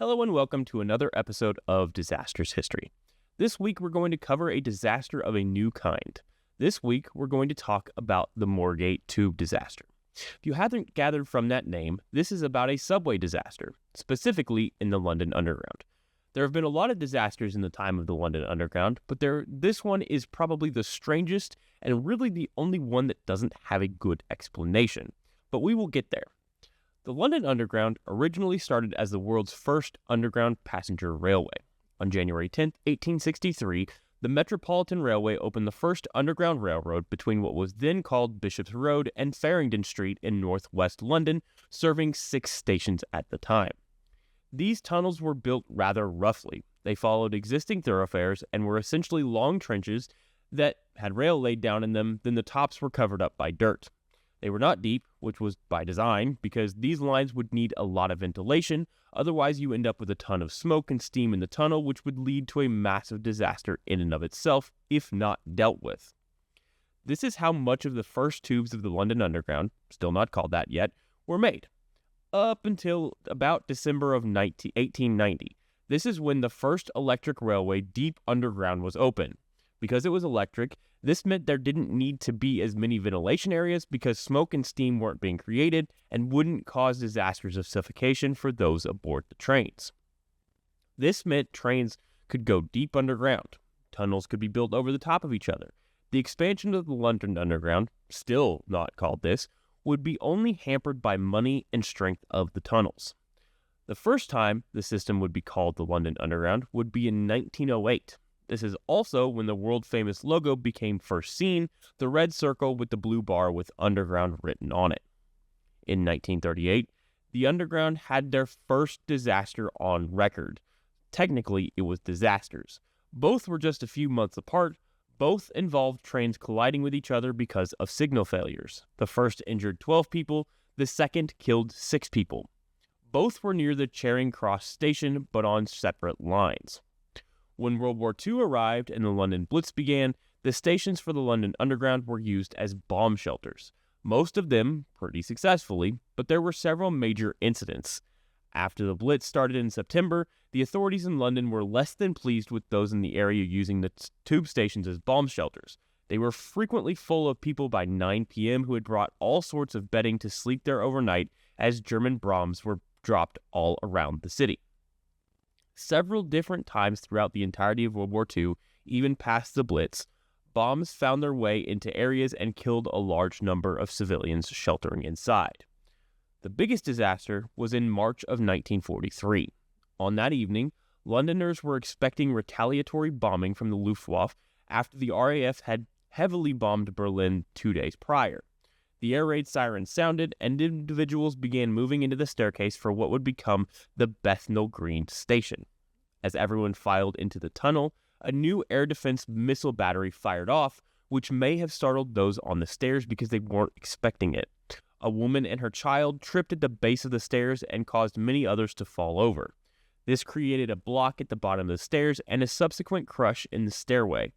Hello and welcome to another episode of Disasters History. This week we're going to cover a disaster of a new kind. This week we're going to talk about the Moorgate Tube disaster. If you haven't gathered from that name, this is about a subway disaster, specifically in the London Underground. There have been a lot of disasters in the time of the London Underground, but this one is probably the strangest and really the only one that doesn't have a good explanation. But we will get there. The London Underground originally started as the world's first underground passenger railway. On January 10, 1863, the Metropolitan Railway opened the first underground railroad between what was then called Bishop's Road and Farringdon Street in northwest London, serving 6 stations at the time. These tunnels were built rather roughly. They followed existing thoroughfares and were essentially long trenches that had rail laid down in them, then the tops were covered up by dirt. They were not deep, which was by design, because these lines would need a lot of ventilation, otherwise you end up with a ton of smoke and steam in the tunnel, which would lead to a massive disaster in and of itself, if not dealt with. This is how much of the first tubes of the London Underground, still not called that yet, were made. Up until about December of 1890. This is when the first electric railway deep underground was open. Because it was electric, this meant there didn't need to be as many ventilation areas because smoke and steam weren't being created and wouldn't cause disasters of suffocation for those aboard the trains. This meant trains could go deep underground. Tunnels could be built over the top of each other. The expansion of the London Underground, still not called this, would be only hampered by money and strength of the tunnels. The first time the system would be called the London Underground would be in 1908. This is also when the world-famous logo became first seen, the red circle with the blue bar with Underground written on it. In 1938, the Underground had their first disaster on record. Technically, it was disasters. Both were just a few months apart. Both involved trains colliding with each other because of signal failures. The first injured 12 people, the second killed 6 people. Both were near the Charing Cross station, but on separate lines. When World War II arrived and the London Blitz began, the stations for the London Underground were used as bomb shelters. Most of them pretty successfully, but there were several major incidents. After the Blitz started in September, the authorities in London were less than pleased with those in the area using the tube stations as bomb shelters. They were frequently full of people by 9 p.m. who had brought all sorts of bedding to sleep there overnight as German bombs were dropped all around the city. Several different times throughout the entirety of World War II, even past the Blitz, bombs found their way into areas and killed a large number of civilians sheltering inside. The biggest disaster was in March of 1943. On that evening, Londoners were expecting retaliatory bombing from the Luftwaffe after the RAF had heavily bombed Berlin 2 days prior. The air raid sirens sounded, and individuals began moving into the staircase for what would become the Bethnal Green Station. As everyone filed into the tunnel, a new air defense missile battery fired off, which may have startled those on the stairs because they weren't expecting it. A woman and her child tripped at the base of the stairs and caused many others to fall over. This created a block at the bottom of the stairs and a subsequent crush in the stairway.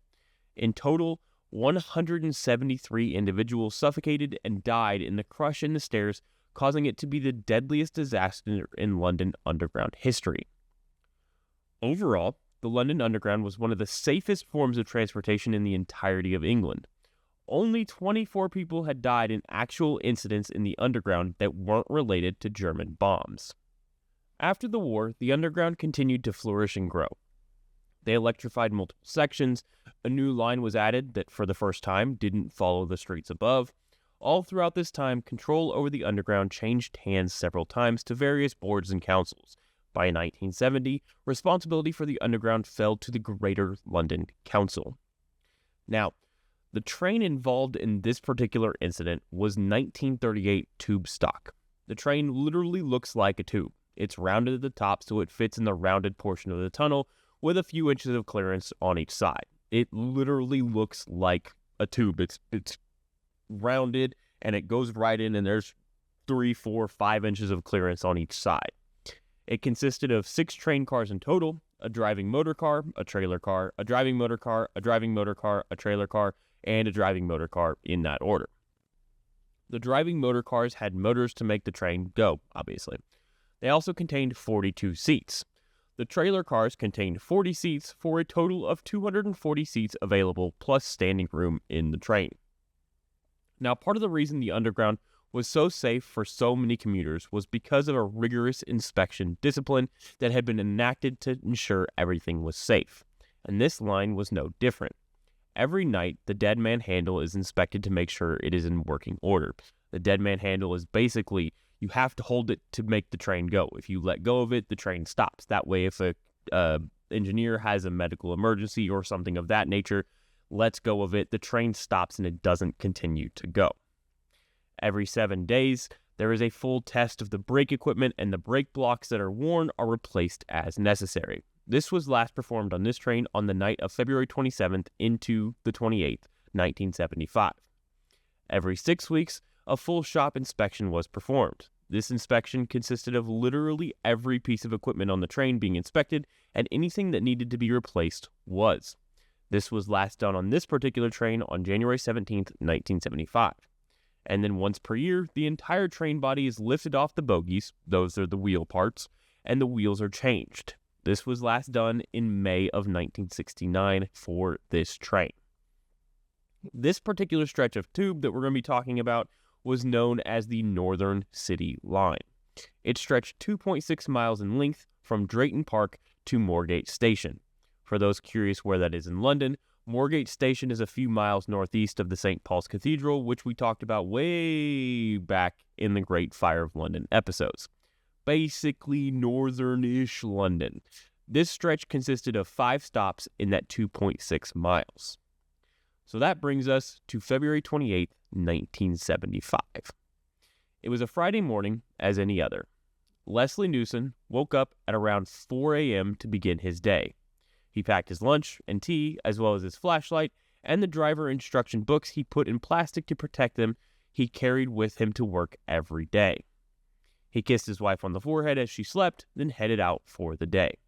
In total, 173 individuals suffocated and died in the crush in the stairs, causing it to be the deadliest disaster in London Underground history. Overall, the London Underground was one of the safest forms of transportation in the entirety of England. Only 24 people had died in actual incidents in the Underground that weren't related to German bombs. After the war, the Underground continued to flourish and grow. They electrified multiple sections. A new line was added that, for the first time, didn't follow the streets above. All throughout this time, control over the Underground changed hands several times to various boards and councils. By 1970, responsibility for the Underground fell to the Greater London Council. Now, the train involved in this particular incident was 1938 tube stock. The train literally looks like a tube. It's rounded at the top so it fits in the rounded portion of the tunnel, with a few inches of clearance on each side. It literally looks like a tube. It's rounded and it goes right in, and there's 3, 4, 5 inches of clearance on each side. It consisted of 6 train cars in total, a driving motor car, a trailer car, a driving motor car, a driving motor car, a trailer car, and a driving motor car in that order. The driving motor cars had motors to make the train go, obviously. They also contained 42 seats. The trailer cars contained 40 seats for a total of 240 seats available plus standing room in the train. Now, part of the reason the Underground was so safe for so many commuters was because of a rigorous inspection discipline that had been enacted to ensure everything was safe. And this line was no different. Every night, the dead man handle is inspected to make sure it is in working order. The dead man handle is basically, you have to hold it to make the train go. If you let go of it, the train stops. That way, if a engineer has a medical emergency or something of that nature, lets go of it, the train stops and it doesn't continue to go. Every 7 days, there is a full test of the brake equipment, and the brake blocks that are worn are replaced as necessary. This was last performed on this train on the night of February 27th into the 28th, 1975. Every 6 weeks, a full shop inspection was performed. This inspection consisted of literally every piece of equipment on the train being inspected, and anything that needed to be replaced was. This was last done on this particular train on January 17th, 1975. And then once per year, the entire train body is lifted off the bogies, those are the wheel parts, and the wheels are changed. This was last done in May of 1969 for this train. This particular stretch of tube that we're going to be talking about was known as the Northern City Line. It stretched 2.6 miles in length from Drayton Park to Moorgate Station. For those curious where that is in London, Moorgate Station is a few miles northeast of the St. Paul's Cathedral, which we talked about way back in the Great Fire of London episodes. Basically northern-ish London. This stretch consisted of 5 stops in that 2.6 miles. So that brings us to February 28, 1975. It was a Friday morning as any other. Leslie Newson woke up at around 4 a.m. to begin his day. He packed his lunch and tea, as well as his flashlight, and the driver instruction books he put in plastic to protect them he carried with him to work every day. He kissed his wife on the forehead as she slept, then headed out for the day.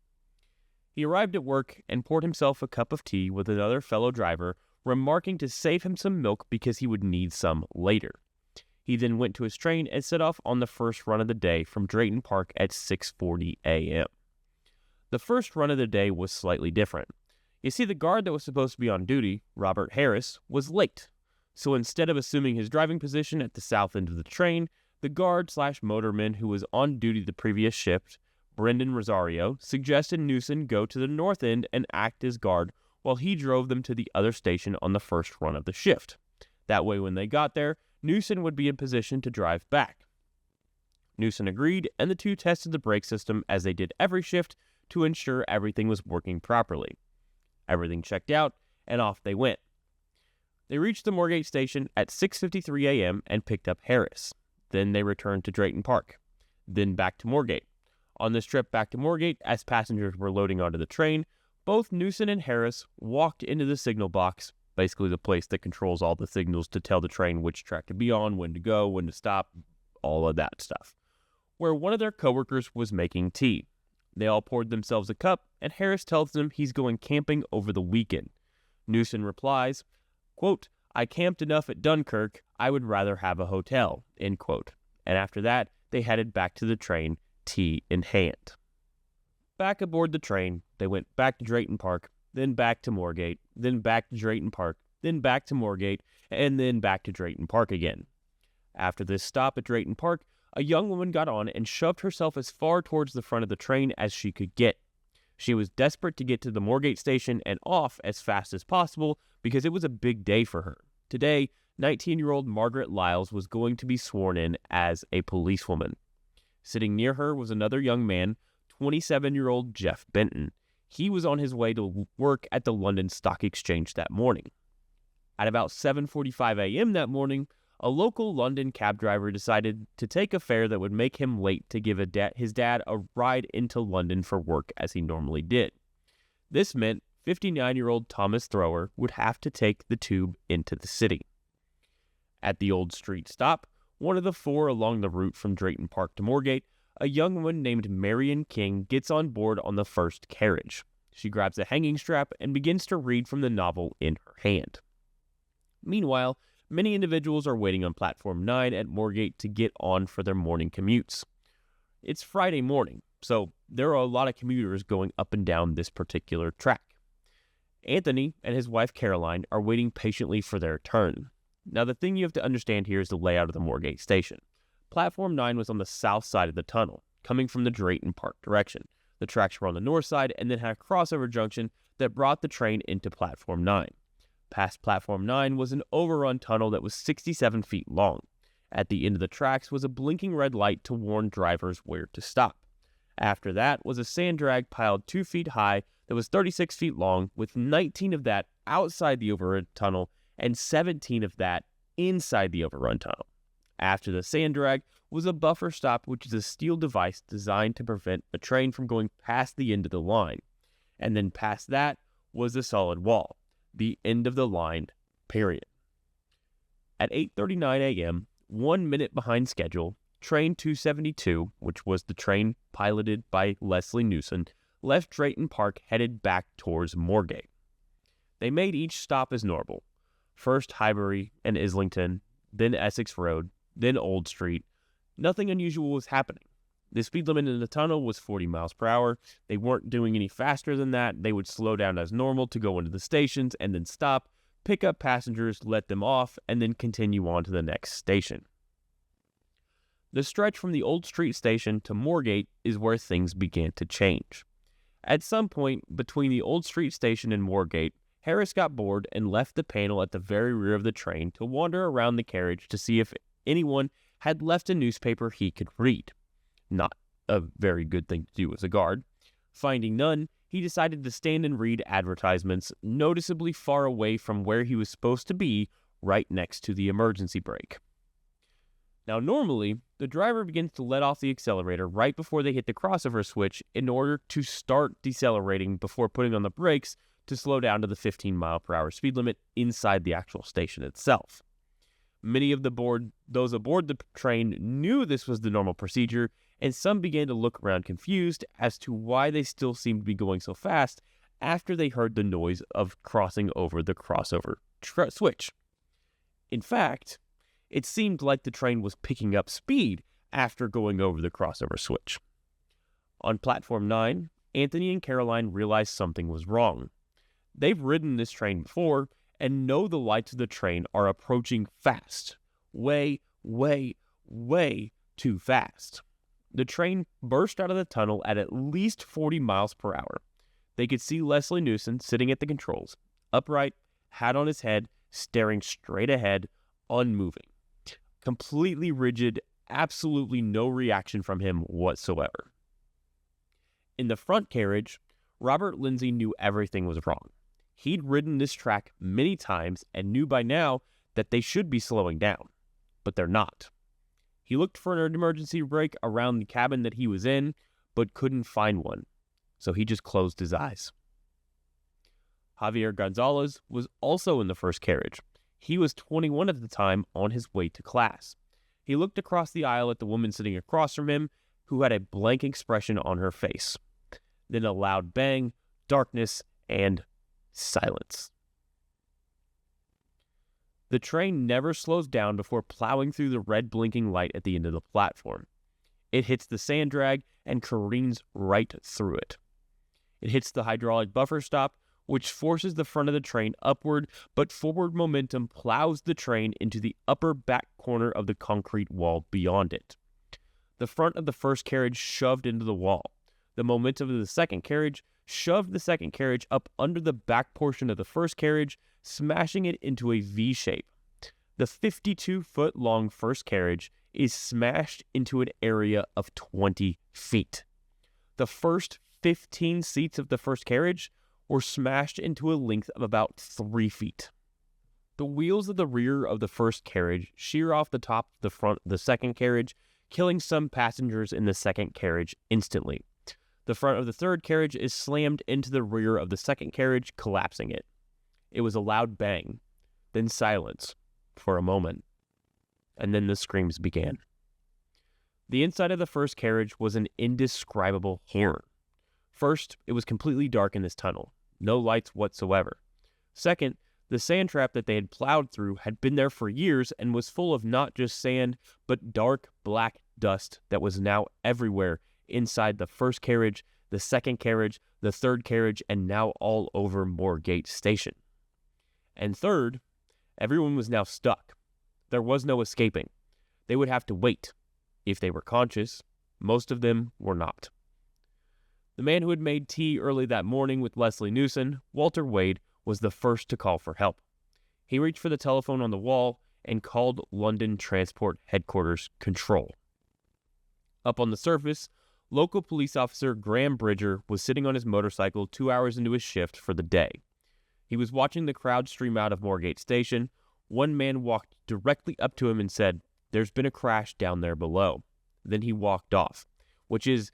He arrived at work and poured himself a cup of tea with another fellow driver, remarking to save him some milk because he would need some later. He then went to his train and set off on the first run of the day from Drayton Park at 6:40 a.m. The first run of the day was slightly different. You see, the guard that was supposed to be on duty, Robert Harris, was late. So instead of assuming his driving position at the south end of the train, the guard/motorman who was on duty the previous shift, Brendan Rosario, suggested Newson go to the north end and act as guard while he drove them to the other station on the first run of the shift. That way, when they got there, Newson would be in position to drive back. Newson agreed, and the two tested the brake system as they did every shift to ensure everything was working properly. Everything checked out, and off they went. They reached the Moorgate station at 6:53 a.m. and picked up Harris. Then they returned to Drayton Park. Then back to Moorgate. On this trip back to Moorgate, as passengers were loading onto the train, both Newson and Harris walked into the signal box, basically the place that controls all the signals to tell the train which track to be on, when to go, when to stop, all of that stuff, where one of their coworkers was making tea. They all poured themselves a cup, and Harris tells them he's going camping over the weekend. Newson replies, quote, "I camped enough at Dunkirk, I would rather have a hotel," end quote. And after that, they headed back to the train, tea in hand. Back aboard the train, they went back to Drayton Park, then back to Moorgate, then back to Drayton Park, then back to Moorgate, and then back to Drayton Park again. After this stop at Drayton Park, a young woman got on and shoved herself as far towards the front of the train as she could get. She was desperate to get to the Moorgate station and off as fast as possible because it was a big day for her. Today, 19-year-old Margaret Lyles was going to be sworn in as a policewoman. Sitting near her was another young man, 27-year-old Jeff Benton. He was on his way to work at the London Stock Exchange that morning. At about 7:45 a.m. that morning, a local London cab driver decided to take a fare that would make him late to give his dad a ride into London for work as he normally did. This meant 59-year-old Thomas Thrower would have to take the tube into the city. At the Old Street stop, one of the 4 along the route from Drayton Park to Moorgate, a young woman named Marion King gets on board on the first carriage. She grabs a hanging strap and begins to read from the novel in her hand. Meanwhile, many individuals are waiting on Platform 9 at Moorgate to get on for their morning commutes. It's Friday morning. so there are a lot of commuters going up and down this particular track. Anthony and his wife Caroline are waiting patiently for their turn. Now, the thing you have to understand here is the layout of the Moorgate station. Platform 9 was on the south side of the tunnel, coming from the Drayton Park direction. The tracks were on the north side and then had a crossover junction that brought the train into Platform 9. Past Platform 9 was an overrun tunnel that was 67 feet long. At the end of the tracks was a blinking red light to warn drivers where to stop. After that was a sand drag piled 2 feet high that was 36 feet long, with 19 of that outside the overrun tunnel and 17 of that inside the overrun tunnel. After the sand drag was a buffer stop, which is a steel device designed to prevent a train from going past the end of the line. And then past that was a solid wall, the end of the line, period. At 8:39 a.m., 1 minute behind schedule, Train 272, which was the train piloted by Leslie Newson, left Drayton Park headed back towards Moorgate. They made each stop as normal. First Highbury and Islington, then Essex Road, then Old Street. Nothing unusual was happening. The speed limit in the tunnel was 40 miles per hour. They weren't doing any faster than that. They would slow down as normal to go into the stations and then stop, pick up passengers, let them off, and then continue on to the next station. The stretch from the Old Street station to Moorgate is where things began to change. At some point between the Old Street station and Moorgate, Harris got bored and left the panel at the very rear of the train to wander around the carriage to see if anyone had left a newspaper he could read. Not a very good thing to do as a guard. Finding none, he decided to stand and read advertisements noticeably far away from where he was supposed to be, right next to the emergency brake. Now, normally, the driver begins to let off the accelerator right before they hit the crossover switch in order to start decelerating before putting on the brakes to slow down to the 15 mile per hour speed limit inside the actual station itself. Many of those aboard the train knew this was the normal procedure, and some began to look around confused as to why they still seemed to be going so fast after they heard the noise of crossing over the crossover switch. In fact, it seemed like the train was picking up speed after going over the crossover switch. On Platform 9, Anthony and Caroline realized something was wrong. They've ridden this train before and know the lights of the train are approaching fast. Way, way, way too fast. The train burst out of the tunnel at least 40 miles per hour. They could see Leslie Newson sitting at the controls, upright, hat on his head, staring straight ahead, unmoving. Completely rigid, absolutely no reaction from him whatsoever. In the front carriage, Robert Lindsay knew everything was wrong. He'd ridden this track many times and knew by now that they should be slowing down, but they're not. He looked for an emergency brake around the cabin that he was in, but couldn't find one, so he just closed his eyes. Javier Gonzalez was also in the first carriage. He was 21 at the time, on his way to class. He looked across the aisle at the woman sitting across from him, who had a blank expression on her face. Then a loud bang, darkness, and silence. The train never slows down before plowing through the red blinking light at the end of the platform. It hits the sand drag and careens right through it. It hits the hydraulic buffer stop, which forces the front of the train upward, but forward momentum plows the train into the upper back corner of the concrete wall beyond it. The front of the first carriage shoved into the wall. The momentum of the second carriage shoved the second carriage up under the back portion of the first carriage, smashing it into a V shape. The 52-foot-long first carriage is smashed into an area of 20 feet. The first 15 seats of the first carriage were smashed into a length of about 3 feet. The wheels of the rear of the first carriage shear off the top of the front of the second carriage, killing some passengers in the second carriage instantly. The front of the third carriage is slammed into the rear of the second carriage, collapsing it. It was a loud bang, then silence for a moment, and then the screams began. The inside of the first carriage was an indescribable horror. First, it was completely dark in this tunnel, no lights whatsoever. Second, the sand trap that they had plowed through had been there for years and was full of not just sand, but dark black dust that was now everywhere inside the first carriage, the second carriage, the third carriage, and now all over Moorgate Station. And third, everyone was now stuck. There was no escaping. They would have to wait. If they were conscious, most of them were not. The man who had made tea early that morning with Leslie Newson, Walter Wade, was the first to call for help. He reached for the telephone on the wall and called London Transport Headquarters Control. Up on the surface, local police officer Graham Bridger was sitting on his motorcycle 2 hours into his shift for the day. He was watching the crowd stream out of Moorgate Station. One man walked directly up to him and said, "There's been a crash down there below." Then he walked off, which is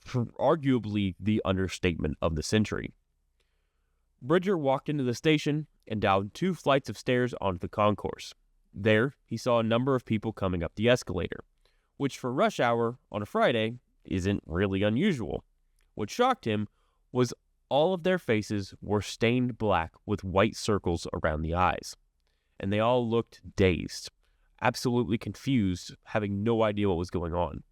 arguably the understatement of the century. Bridger walked into the station and down 2 flights of stairs onto the concourse. There, he saw a number of people coming up the escalator, which for rush hour on a Friday isn't really unusual. What shocked him was all of their faces were stained black with white circles around the eyes, and they all looked dazed, absolutely confused, having no idea what was going on.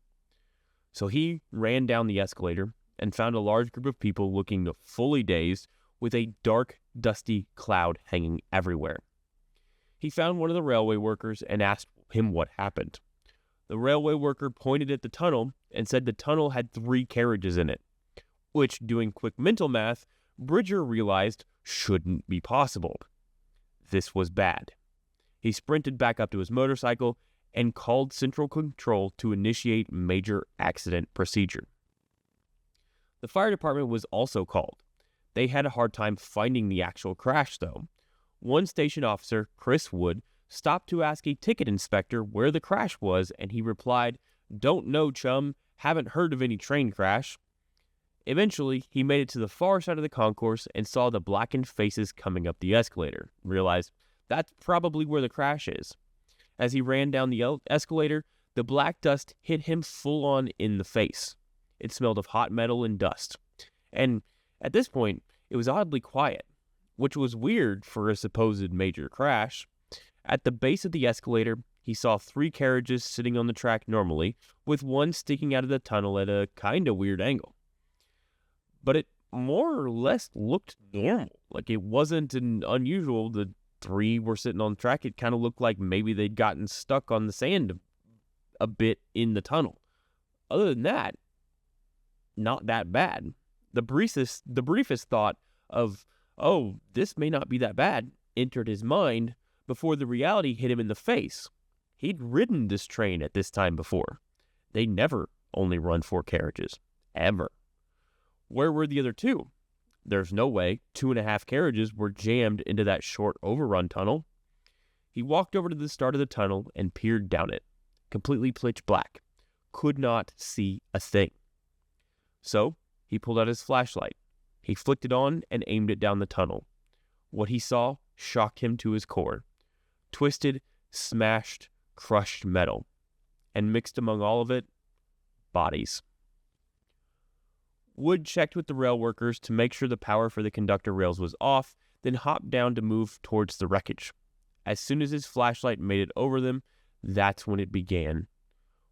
So he ran down the escalator and found a large group of people looking fully dazed with a dark, dusty cloud hanging everywhere. He found one of the railway workers and asked him what happened. The railway worker pointed at the tunnel and said the tunnel had 3 carriages in it, which, doing quick mental math, Bridger realized shouldn't be possible. This was bad. He sprinted back up to his motorcycle and called Central Control to initiate major accident procedure. The fire department was also called. They had a hard time finding the actual crash, though. One station officer, Chris Wood, stopped to ask a ticket inspector where the crash was, and he replied, "Don't know, chum. Haven't heard of any train crash." Eventually, he made it to the far side of the concourse and saw the blackened faces coming up the escalator. Realized that's probably where the crash is. As he ran down the escalator, the black dust hit him full on in the face. It smelled of hot metal and dust. And at this point, it was oddly quiet, which was weird for a supposed major crash. At the base of the escalator, he saw 3 carriages sitting on the track normally, with one sticking out of the tunnel at a kind of weird angle. But it more or less looked normal. Like, it wasn't unusual. The 3 were sitting on the track. It kind of looked like maybe they'd gotten stuck on the sand a bit in the tunnel. Other than that, not that bad. The briefest thought of, oh, this may not be that bad, entered his mind before the reality hit him in the face. He'd ridden this train at this time before. They never only run 4 carriages. Ever. Where were the other 2? There's no way 2.5 carriages were jammed into that short overrun tunnel. He walked over to the start of the tunnel and peered down it. Completely pitch black. Could not see a thing. So, he pulled out his flashlight. He flicked it on and aimed it down the tunnel. What he saw shocked him to his core. Twisted, smashed, crushed metal. And mixed among all of it, bodies. Wood checked with the rail workers to make sure the power for the conductor rails was off, then hopped down to move towards the wreckage. As soon as his flashlight made it over them, that's when it began.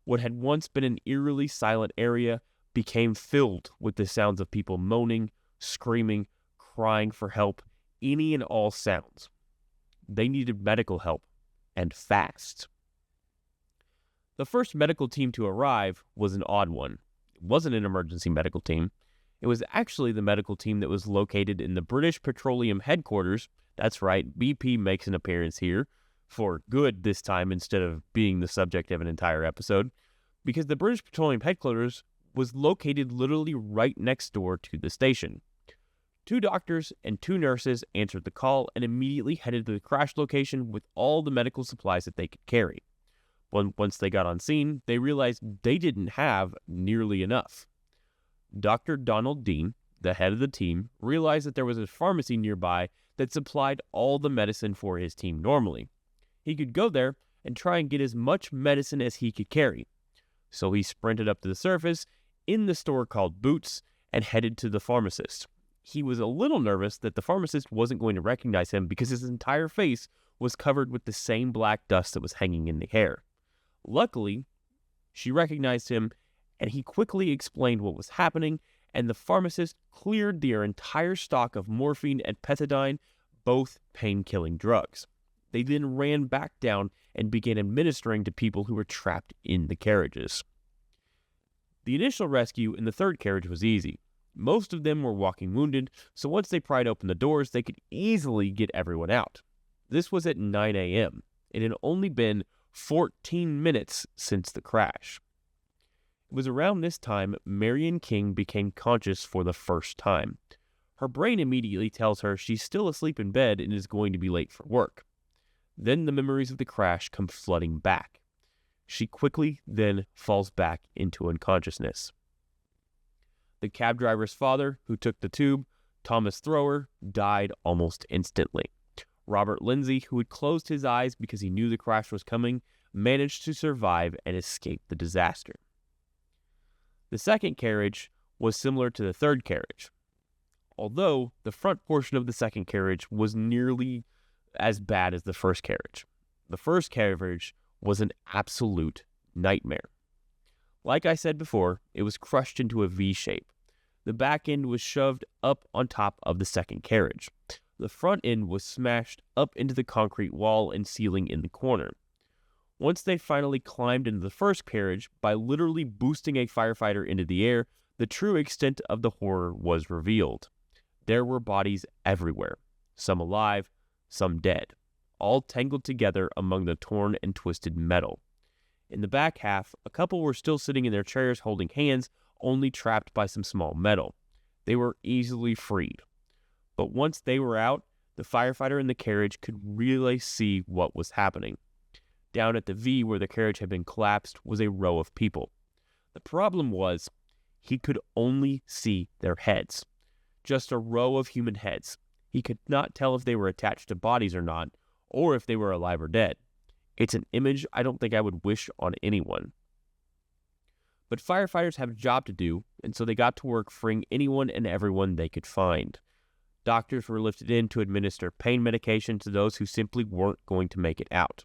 What had once been an eerily silent area became filled with the sounds of people moaning, screaming, crying for help, any and all sounds. They needed medical help, and fast. The first medical team to arrive was an odd one. It wasn't an emergency medical team. It was actually the medical team that was located in the British Petroleum headquarters. That's right, BP makes an appearance here, for good this time instead of being the subject of an entire episode, because the British Petroleum headquarters was located literally right next door to the station. 2 doctors and 2 nurses answered the call and immediately headed to the crash location with all the medical supplies that they could carry. Once they got on scene, they realized they didn't have nearly enough. Dr. Donald Dean, the head of the team, realized that there was a pharmacy nearby that supplied all the medicine for his team normally. He could go there and try and get as much medicine as he could carry. So he sprinted up to the surface in the store called Boots and headed to the pharmacist. He was a little nervous that the pharmacist wasn't going to recognize him because his entire face was covered with the same black dust that was hanging in the hair. Luckily, she recognized him and he quickly explained what was happening, and the pharmacist cleared their entire stock of morphine and pethidine, both pain-killing drugs. They then ran back down and began administering to people who were trapped in the carriages. The initial rescue in the third carriage was easy. Most of them were walking wounded, so once they pried open the doors, they could easily get everyone out. This was at 9 a.m. It had only been 14 minutes since the crash. It was around this time Marion King became conscious for the first time. Her brain immediately tells her she's still asleep in bed and is going to be late for work. Then the memories of the crash come flooding back. She quickly then falls back into unconsciousness. The cab driver's father, who took the tube, Thomas Thrower, died almost instantly. Robert Lindsay, who had closed his eyes because he knew the crash was coming, managed to survive and escape the disaster. The second carriage was similar to the third carriage, although the front portion of the second carriage was nearly as bad as the first carriage. The first carriage was an absolute nightmare. Like I said before, it was crushed into a V shape. The back end was shoved up on top of the second carriage. The front end was smashed up into the concrete wall and ceiling in the corner. Once they finally climbed into the first carriage, by literally boosting a firefighter into the air, the true extent of the horror was revealed. There were bodies everywhere, some alive, some dead, all tangled together among the torn and twisted metal. In the back half, a couple were still sitting in their chairs holding hands, only trapped by some small metal. They were easily freed. But once they were out, the firefighter in the carriage could really see what was happening. Down at the V where the carriage had been collapsed was a row of people. The problem was, he could only see their heads. Just a row of human heads. He could not tell if they were attached to bodies or not, or if they were alive or dead. It's an image I don't think I would wish on anyone. But firefighters have a job to do, and so they got to work freeing anyone and everyone they could find. Doctors were lifted in to administer pain medication to those who simply weren't going to make it out.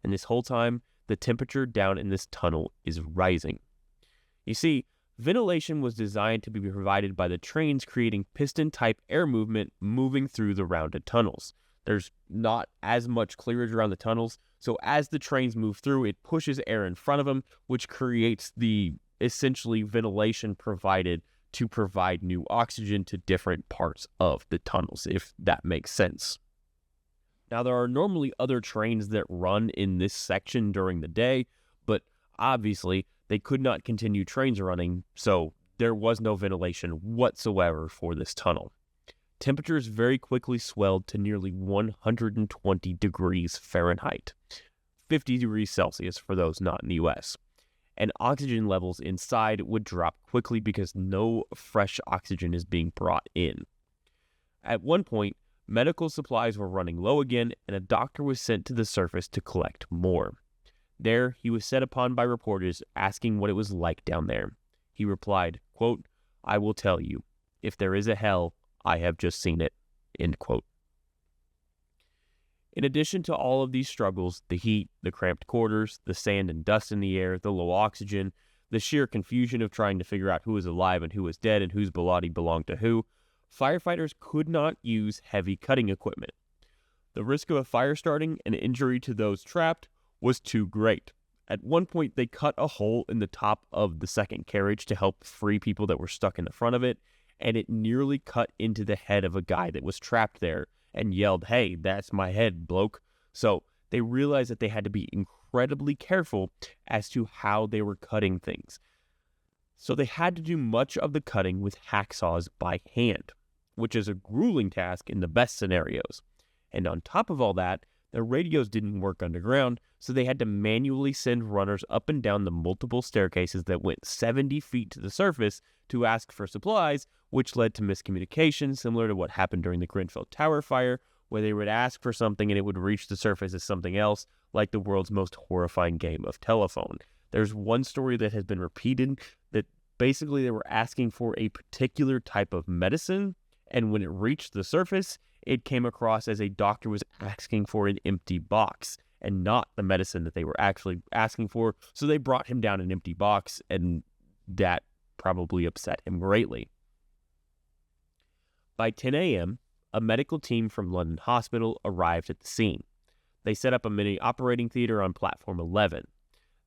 And this whole time, the temperature down in this tunnel is rising. You see, ventilation was designed to be provided by the trains creating piston-type air movement moving through the rounded tunnels. There's not as much clearage around the tunnels, so as the trains move through, it pushes air in front of them, which creates the essentially ventilation provided to provide new oxygen to different parts of the tunnels, if that makes sense. Now, there are normally other trains that run in this section during the day, but obviously they could not continue trains running, so there was no ventilation whatsoever for this tunnel. Temperatures very quickly swelled to nearly 120 degrees Fahrenheit, 50 degrees Celsius for those not in the US. And oxygen levels inside would drop quickly because no fresh oxygen is being brought in. At one point, medical supplies were running low again, and a doctor was sent to the surface to collect more. There, he was set upon by reporters asking what it was like down there. He replied, quote, "I will tell you, if there is a hell, I have just seen it," end quote. In addition to all of these struggles, the heat, the cramped quarters, the sand and dust in the air, the low oxygen, the sheer confusion of trying to figure out who was alive and who was dead and whose body belonged to who, firefighters could not use heavy cutting equipment. The risk of a fire starting and injury to those trapped was too great. At one point, they cut a hole in the top of the second carriage to help free people that were stuck in the front of it, and it nearly cut into the head of a guy that was trapped there and yelled, "Hey, that's my head, bloke." So they realized that they had to be incredibly careful as to how they were cutting things. So they had to do much of the cutting with hacksaws by hand, which is a grueling task in the best scenarios. And on top of all that, their radios didn't work underground, so they had to manually send runners up and down the multiple staircases that went 70 feet to the surface to ask for supplies, which led to miscommunication, similar to what happened during the Grenfell Tower fire, where they would ask for something and it would reach the surface as something else, like the world's most horrifying game of telephone. There's one story that has been repeated that basically they were asking for a particular type of medicine, and when it reached the surface, it came across as a doctor was asking for an empty box and not the medicine that they were actually asking for. So they brought him down an empty box, and that probably upset him greatly. By 10 a.m., a medical team from London Hospital arrived at the scene. They set up a mini operating theater on platform 11.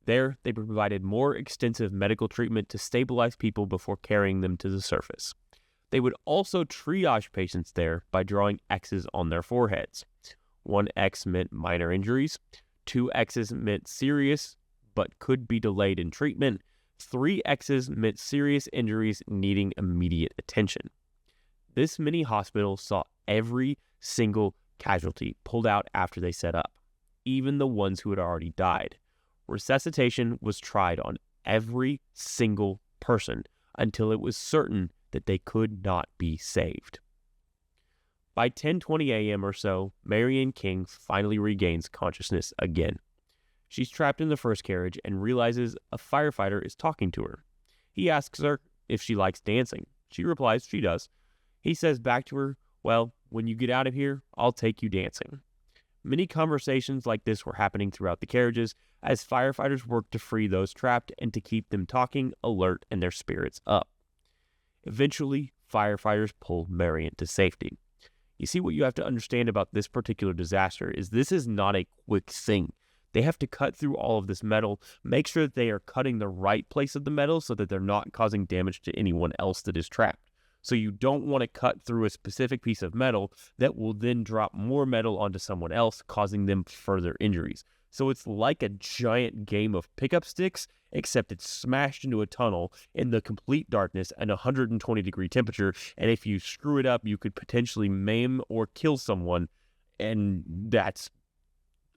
There, they provided more extensive medical treatment to stabilize people before carrying them to the surface. They would also triage patients there by drawing X's on their foreheads. 1 X meant minor injuries, 2 X's meant serious but could be delayed in treatment, 3 X's meant serious injuries needing immediate attention. This mini hospital saw every single casualty pulled out after they set up, even the ones who had already died. Resuscitation was tried on every single person until it was certain that they could not be saved. By 10:20 a.m. or so, Marion King finally regains consciousness again. She's trapped in the first carriage and realizes a firefighter is talking to her. He asks her if she likes dancing. She replies she does. He says back to her, "Well, when you get out of here, I'll take you dancing." Many conversations like this were happening throughout the carriages as firefighters worked to free those trapped and to keep them talking, alert, and their spirits up. Eventually, firefighters pull Marion to safety. You see, what you have to understand about this particular disaster is this is not a quick thing. They have to cut through all of this metal, make sure that they are cutting the right place of the metal so that they're not causing damage to anyone else that is trapped. So you don't want to cut through a specific piece of metal that will then drop more metal onto someone else, causing them further injuries. So it's like a giant game of pickup sticks, except it's smashed into a tunnel in the complete darkness and 120-degree temperature. And if you screw it up, you could potentially maim or kill someone. And that's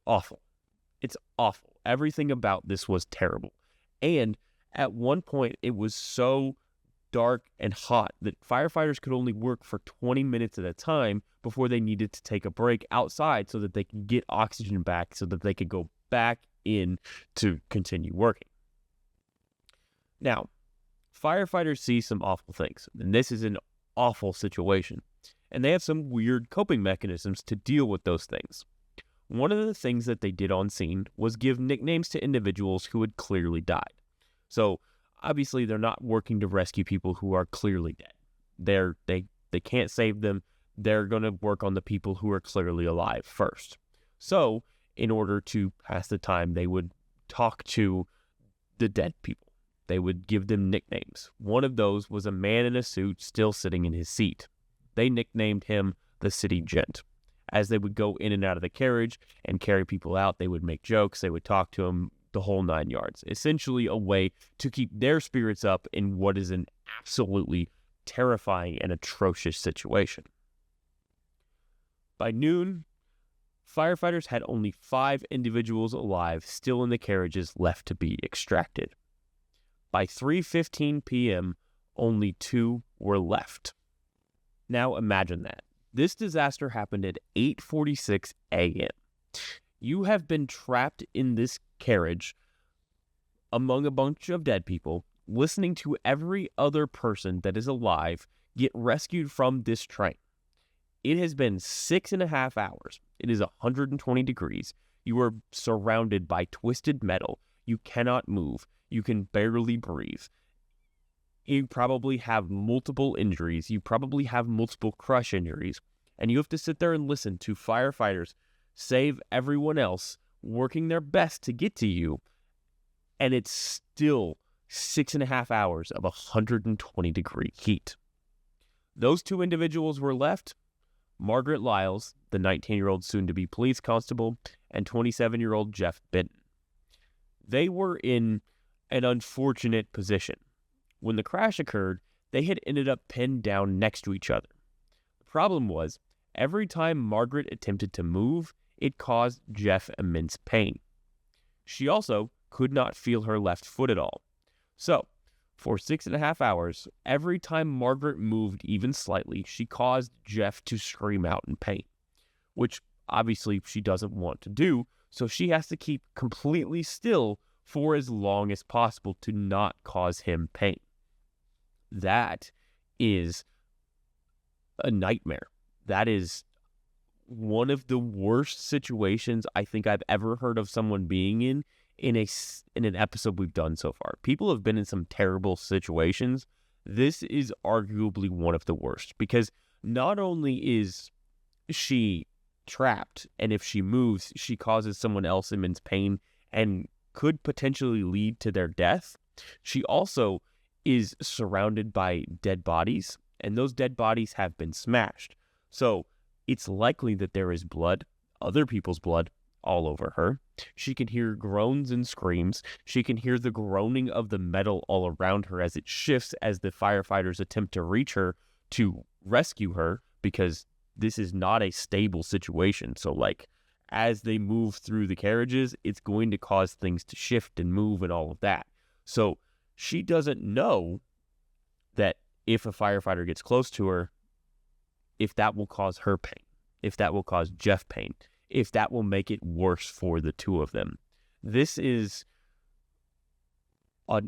awful. It's awful. Everything about this was terrible. And at one point, it was so dark and hot that firefighters could only work for 20 minutes at a time before they needed to take a break outside so that they could get oxygen back so that they could go back in to continue working. Now, firefighters see some awful things, and this is an awful situation, and they have some weird coping mechanisms to deal with those things. One of the things that they did on scene was give nicknames to individuals who had clearly died. So, obviously, they're not working to rescue people who are clearly dead. They can't save them. They're going to work on the people who are clearly alive first. So, in order to pass the time, they would talk to the dead people. They would give them nicknames. One of those was a man in a suit still sitting in his seat. They nicknamed him the City Gent. As they would go in and out of the carriage and carry people out, they would make jokes. They would talk to him, the whole 9 yards. Essentially a way to keep their spirits up in what is an absolutely terrifying and atrocious situation. By noon, firefighters had only 5 individuals alive still in the carriages left to be extracted. By 3:15 p.m., only 2 were left. Now imagine that. This disaster happened at 8:46 a.m. You have been trapped in this carriage among a bunch of dead people, listening to every other person that is alive get rescued from this train. It has been 6.5 hours. It is 120 degrees. You are surrounded by twisted metal. You cannot move. You can barely breathe. You probably have multiple injuries. You probably have multiple crush injuries. And you have to sit there and listen to firefighters save everyone else, working their best to get to you. And it's still 6.5 hours of 120-degree heat. Those 2 individuals were left: Margaret Lyles, the 19-year-old soon-to-be police constable, and 27-year-old Jeff Benton. They were in an unfortunate position. When the crash occurred, they had ended up pinned down next to each other. The problem was, every time Margaret attempted to move, it caused Jeff immense pain. She also could not feel her left foot at all. So, for 6.5 hours, every time Margaret moved even slightly, she caused Jeff to scream out in pain, which obviously she doesn't want to do, so she has to keep completely still for as long as possible to not cause him pain. That is a nightmare. That is one of the worst situations I think I've ever heard of someone being in in an episode we've done so far. People have been in some terrible situations. This is arguably one of the worst, because not only is she trapped, and if she moves, she causes someone else immense pain and could potentially lead to their death. She also is surrounded by dead bodies, and those dead bodies have been smashed. So it's likely that there is blood, other people's blood, all over her. She can hear groans and screams. She can hear the groaning of the metal all around her as it shifts as the firefighters attempt to reach her to rescue her, because this is not a stable situation. So as they move through the carriages, it's going to cause things to shift and move and all of that. So she doesn't know that if a firefighter gets close to her, if that will cause her pain, if that will cause Jeff pain, if that will make it worse for the two of them. This is I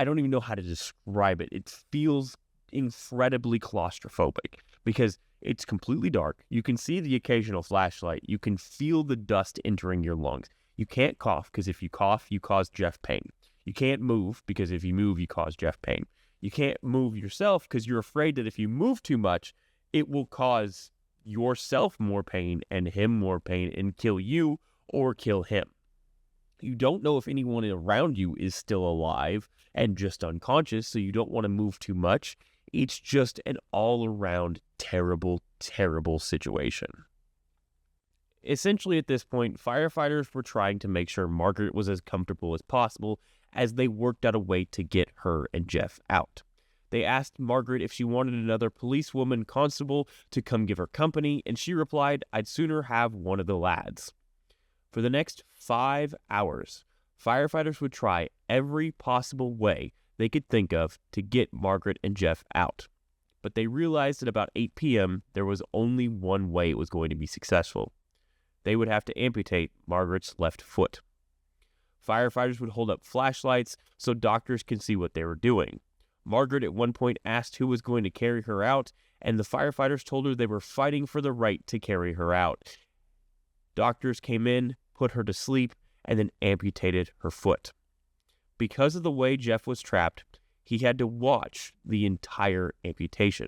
don't even know how to describe it. It feels incredibly claustrophobic because it's completely dark. You can see the occasional flashlight. You can feel the dust entering your lungs. You can't cough, because if you cough, you cause Jeff pain. You can't move, because if you move, you cause Jeff pain. You can't move yourself because you're afraid that if you move too much, it will cause yourself more pain and him more pain and kill you or kill him. You don't know if anyone around you is still alive and just unconscious, so you don't want to move too much. It's just an all-around terrible, terrible situation. Essentially, at this point, firefighters were trying to make sure Margaret was as comfortable as possible as they worked out a way to get her and Jeff out. They asked Margaret if she wanted another policewoman constable to come give her company, and she replied, "I'd sooner have one of the lads." For the next 5 hours, firefighters would try every possible way they could think of to get Margaret and Jeff out. But they realized at about 8 p.m. there was only one way it was going to be successful. They would have to amputate Margaret's left foot. Firefighters would hold up flashlights so doctors could see what they were doing. Margaret at one point asked who was going to carry her out, and the firefighters told her they were fighting for the right to carry her out. Doctors came in, put her to sleep, and then amputated her foot. Because of the way Jeff was trapped, he had to watch the entire amputation.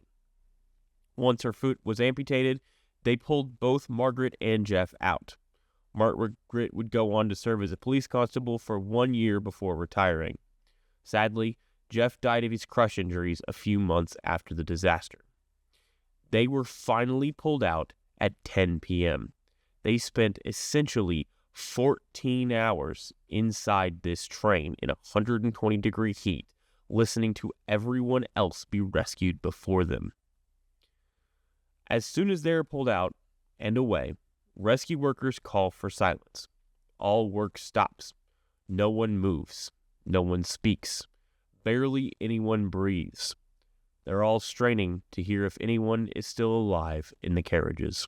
Once her foot was amputated, they pulled both Margaret and Jeff out. Margaret would go on to serve as a police constable for 1 year before retiring. Sadly, Jeff died of his crush injuries a few months after the disaster. They were finally pulled out at 10 p.m. They spent essentially 14 hours inside this train in 120-degree heat, listening to everyone else be rescued before them. As soon as they are pulled out and away, rescue workers call for silence. All work stops. No one moves. No one speaks. Barely anyone breathes. They're all straining to hear if anyone is still alive in the carriages.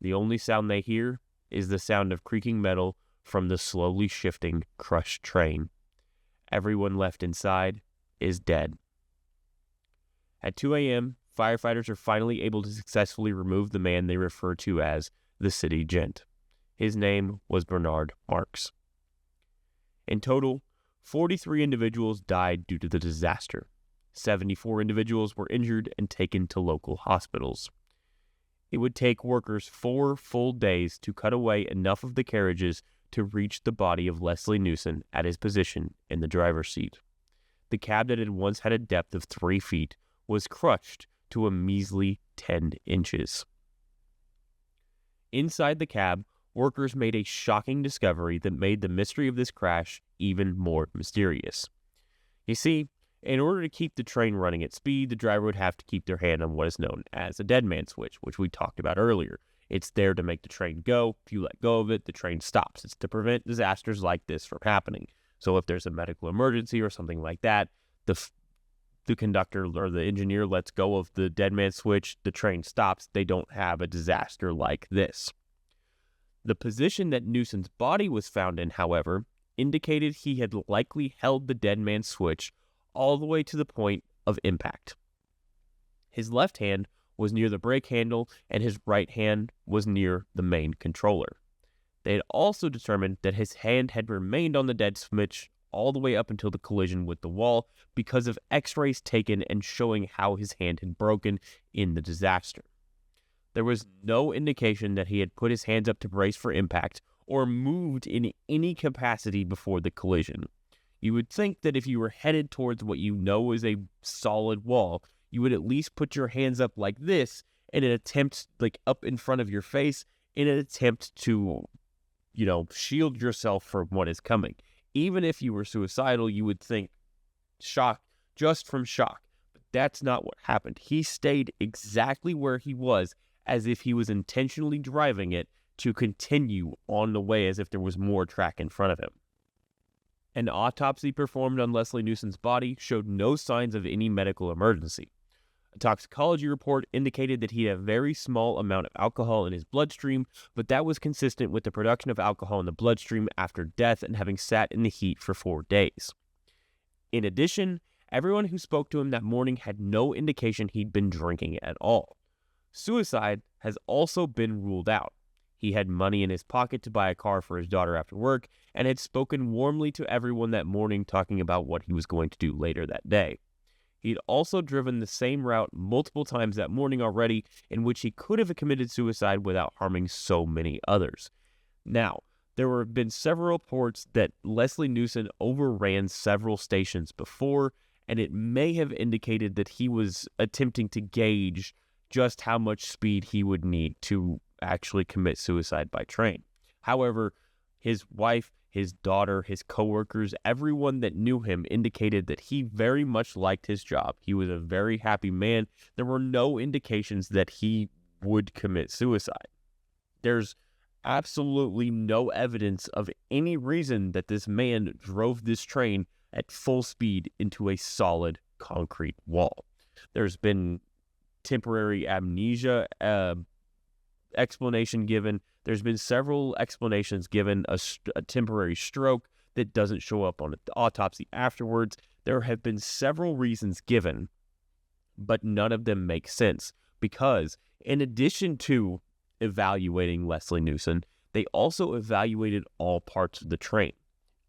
The only sound they hear is the sound of creaking metal from the slowly shifting, crushed train. Everyone left inside is dead. At 2 a.m., firefighters are finally able to successfully remove the man they refer to as the City Gent. His name was Bernard Marks. In total, 43 individuals died due to the disaster. 74 individuals were injured and taken to local hospitals. It would take workers 4 full days to cut away enough of the carriages to reach the body of Leslie Newson at his position in the driver's seat. The cab that had once had a depth of 3 feet was crushed to a measly 10 inches. Inside the cab, workers made a shocking discovery that made the mystery of this crash even more mysterious. You see, in order to keep the train running at speed, the driver would have to keep their hand on what is known as a dead man switch, which we talked about earlier. It's there to make the train go. If you let go of it, the train stops. It's to prevent disasters like this from happening. So if there's a medical emergency or something like that, the conductor or the engineer lets go of the dead man switch, the train stops. They don't have a disaster like this. The position that Newson's body was found in, however, indicated he had likely held the dead man switch all the way to the point of impact. His left hand was near the brake handle and his right hand was near the main controller. They had also determined that his hand had remained on the dead switch all the way up until the collision with the wall because of x-rays taken and showing how his hand had broken in the disaster. There was no indication that he had put his hands up to brace for impact or moved in any capacity before the collision. You would think that if you were headed towards what you know is a solid wall, you would at least put your hands up like this in an attempt, like up in front of your face, in an attempt to, shield yourself from what is coming. Even if you were suicidal, you would think shock, just from shock. But that's not what happened. He stayed exactly where he was, as if he was intentionally driving it to continue on the way as if there was more track in front of him. An autopsy performed on Leslie Newson's body showed no signs of any medical emergency. A toxicology report indicated that he had a very small amount of alcohol in his bloodstream, but that was consistent with the production of alcohol in the bloodstream after death and having sat in the heat for 4 days. In addition, everyone who spoke to him that morning had no indication he'd been drinking at all. Suicide has also been ruled out. He had money in his pocket to buy a car for his daughter after work and had spoken warmly to everyone that morning, talking about what he was going to do later that day. He'd also driven the same route multiple times that morning already, in which he could have committed suicide without harming so many others. Now, there have been several reports that Leslie Newson overran several stations before, and it may have indicated that he was attempting to gauge just how much speed he would need to actually commit suicide by train. However, his wife, his daughter, his coworkers, everyone that knew him indicated that he very much liked his job. He was a very happy man. There were no indications that he would commit suicide. There's absolutely no evidence of any reason that this man drove this train at full speed into a solid concrete wall. There's been temporary amnesia explanation given. There's been several explanations given, a temporary stroke that doesn't show up on the autopsy afterwards. There have been several reasons given, but none of them make sense, because in addition to evaluating Leslie Newson, they also evaluated all parts of the train.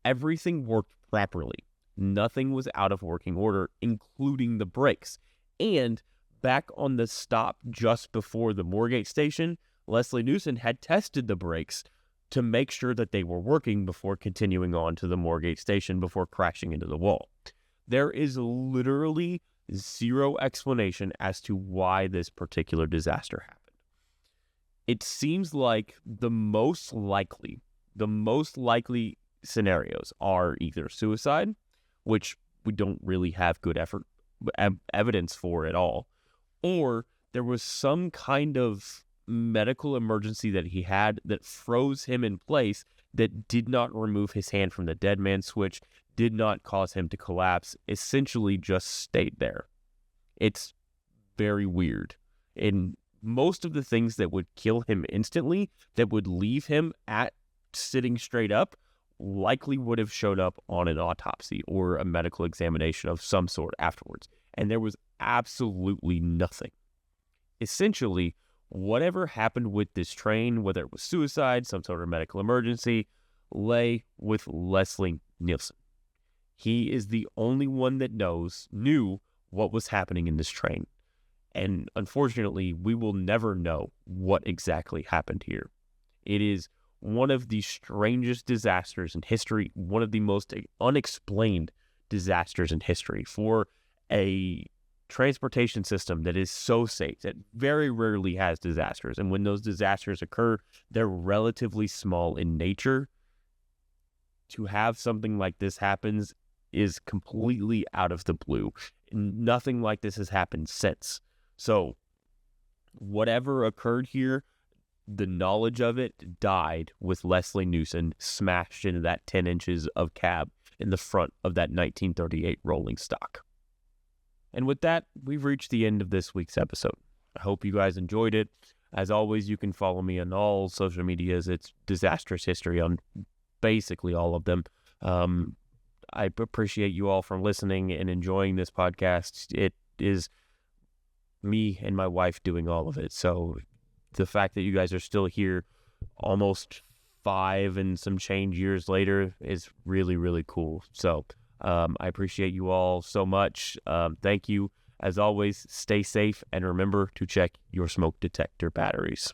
Everything worked properly. Nothing was out of working order, including the brakes. And back on the stop just before the Moorgate station, Leslie Newson had tested the brakes to make sure that they were working before continuing on to the Moorgate station before crashing into the wall. There is literally zero explanation as to why this particular disaster happened. It seems like the most likely scenarios are either suicide, which we don't really have good evidence for at all, or there was some kind of medical emergency that he had that froze him in place, that did not remove his hand from the dead man switch, did not cause him to collapse, essentially just stayed there. It's very weird. And most of the things that would kill him instantly, that would leave him at sitting straight up, likely would have showed up on an autopsy or a medical examination of some sort afterwards. And there was absolutely nothing. Essentially, whatever happened with this train, whether it was suicide, some sort of medical emergency, lay with Leslie Newson. He is the only one that knew what was happening in this train. And unfortunately, we will never know what exactly happened here. It is one of the strangest disasters in history, one of the most unexplained disasters in history for a transportation system that is so safe, that very rarely has disasters. And when those disasters occur, they're relatively small in nature. To have something like this happens is completely out of the blue. Nothing like this has happened since. So whatever occurred here, the knowledge of it died with Leslie Newson smashed into that 10 inches of cab in the front of that 1938 rolling stock. And with that, we've reached the end of this week's episode. I hope you guys enjoyed it. As always, you can follow me on all social medias. It's Disastrous History on basically all of them. I appreciate you all for listening and enjoying this podcast. It is me and my wife doing all of it. So the fact that you guys are still here almost 5 and some change years later is really, really cool. So I appreciate you all so much. Thank you. As always, stay safe and remember to check your smoke detector batteries.